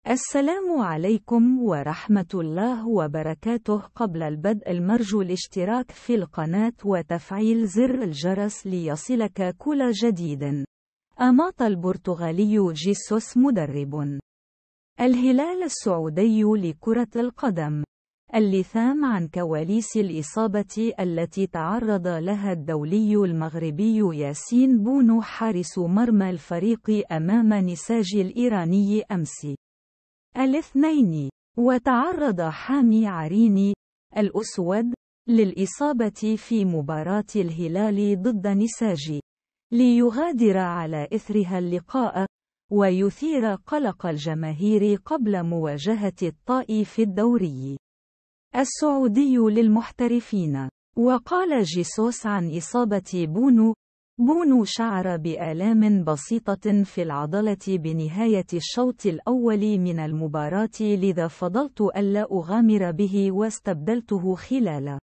السلام عليكم ورحمة الله وبركاته. قبل البدء المرجو الاشتراك في القناة وتفعيل زر الجرس ليصلك كل جديد. أماط البرتغالي جيسوس مدرب الهلال السعودي لكرة القدم. اللثام عن كواليس الإصابة التي تعرض لها الدولي المغربي ياسين بونو حارس مرمى الفريق أمام نساج الإيراني أمس الاثنين، وتعرض حامي عريني الأسود للإصابة في مباراة الهلال ضد نساج، ليغادر على إثرها اللقاء ويثير قلق الجماهير قبل مواجهة الطائي الدوري السعودي للمحترفين. وقال جيسوس عن إصابة بونو شعر بآلام بسيطة في العضلة بنهاية الشوط الأول من المباراة، لذا فضلت ألا أغامر به واستبدلته خلال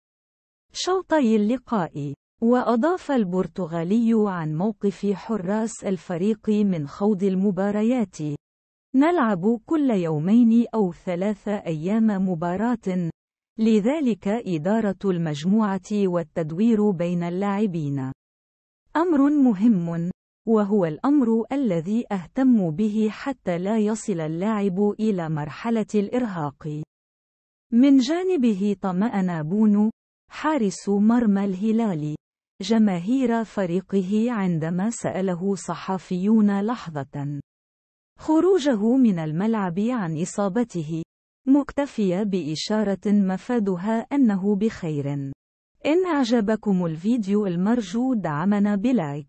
شوطي اللقاء. وأضاف البرتغالي عن موقف حراس الفريق من خوض المباريات: نلعب كل يومين أو 3 أيام مباراة، لذلك إدارة المجموعة والتدوير بين اللاعبين أمر مهم، وهو الأمر الذي أهتم به حتى لا يصل اللاعب إلى مرحلة الإرهاق. من جانبه طمأن بونو حارس مرمى الهلال جماهير فريقه عندما سأله صحفيون لحظة خروجه من الملعب عن إصابته، مكتفيا بإشارة مفادها أنه بخير. إن أعجبكم الفيديو المرجو دعمنا بلايك.